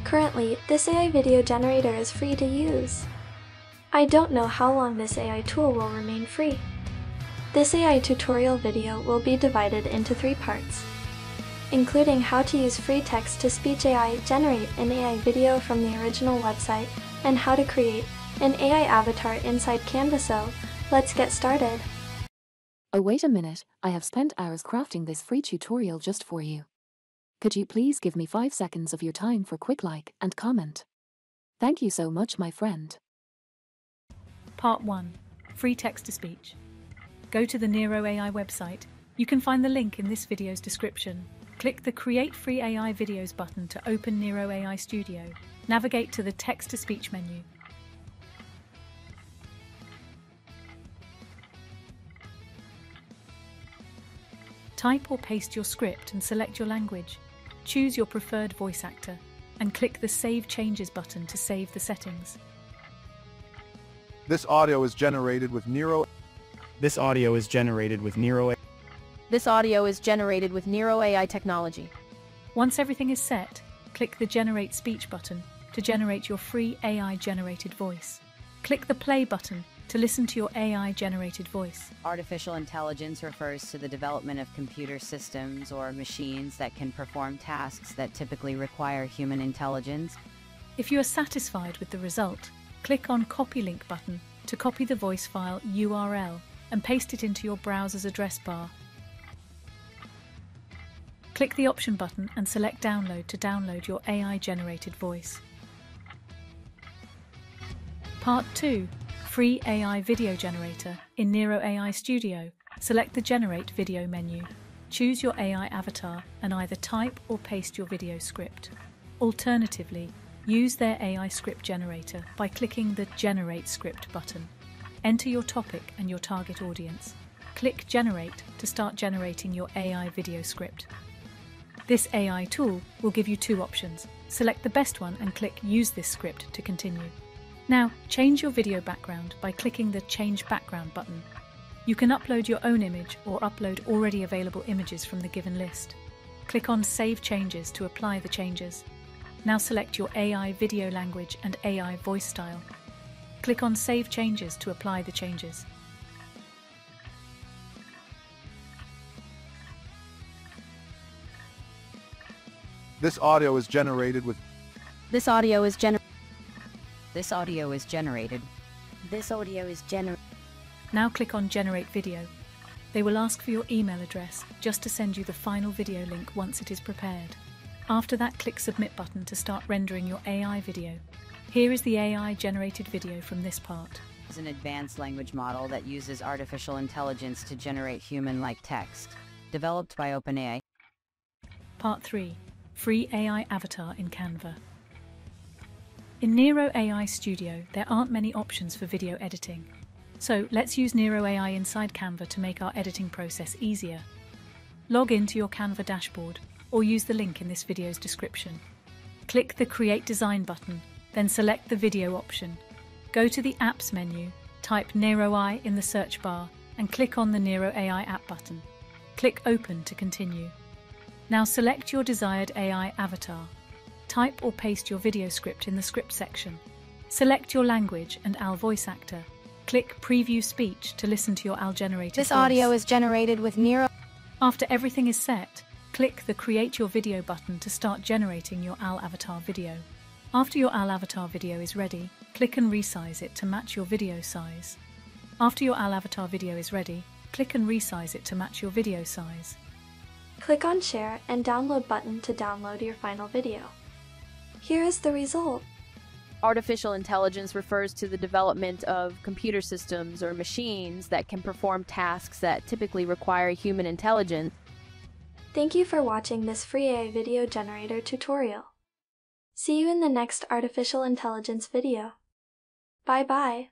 Currently, this AI video generator is free to use. I don't know how long this AI tool will remain free. This AI tutorial video will be divided into 3 parts, including how to use free text-to-speech AI, generate an AI video from the original website, and how to create an AI avatar inside Canva. So, let's get started. Oh, wait a minute, I have spent hours crafting this free tutorial just for you. Could you please give me 5 seconds of your time for quick like and comment? Thank you so much, my friend. Part 1. Free text-to-speech. Go to the Neiro AI website. You can find the link in this video's description. Click the Create Free AI Videos button to open Neiro AI Studio. Navigate to the Text-to-Speech menu. Type or paste your script and select your language. Choose your preferred voice actor and click the Save Changes button to save the settings. This audio is generated with Neiro. This audio is generated with Neiro AI. This audio is generated with Neiro AI technology. Once everything is set, click the Generate Speech button to generate your free AI-generated voice. Click the Play button to listen to your AI-generated voice. Artificial intelligence refers to the development of computer systems or machines that can perform tasks that typically require human intelligence. If you are satisfied with the result, click on Copy Link button to copy the voice file URL and paste it into your browser's address bar. Click the Option button and select Download to download your AI-generated voice. Part 2. Free AI Video Generator in Neiro AI Studio. Select the Generate Video menu. Choose your AI avatar and either type or paste your video script. Alternatively, use their AI script generator by clicking the Generate Script button. Enter your topic and your target audience. Click Generate to start generating your AI video script. This AI tool will give you 2 options. Select the best one and click Use this script to continue. Now, change your video background by clicking the Change Background button. You can upload your own image or upload already available images from the given list. Click on Save Changes to apply the changes. Now select your AI video language and AI voice style. Click on Save Changes to apply the changes. This audio is generated with. This audio is This audio is generated. Now click on Generate Video. They will ask for your email address just to send you the final video link once it is prepared. After that, click Submit button to start rendering your AI video. Here is the AI-generated video from this part. It's an advanced language model that uses artificial intelligence to generate human-like text. Developed by OpenAI. Part 3. Free AI Avatar in Canva. In Neiro AI Studio, there aren't many options for video editing. So let's use Neiro AI inside Canva to make our editing process easier. Log into your Canva dashboard or use the link in this video's description. Click the Create Design button, then select the video option. Go to the Apps menu, type Neiro AI in the search bar and click on the Neiro AI app button. Click Open to continue. Now select your desired AI avatar. Type or paste your video script in the script section. Select your language and AL voice actor. Click Preview Speech to listen to your AL generated voice. This audio is generated with Neiro. After everything is set, click the Create Your Video button to start generating your AL avatar video. After your AL avatar video is ready, click and resize it to match your video size. After your AL avatar video is ready, click and resize it to match your video size. Click on Share and Download button to download your final video. Here is the result. Artificial intelligence refers to the development of computer systems or machines that can perform tasks that typically require human intelligence. Thank you for watching this free AI video generator tutorial. See you in the next artificial intelligence video. Bye bye.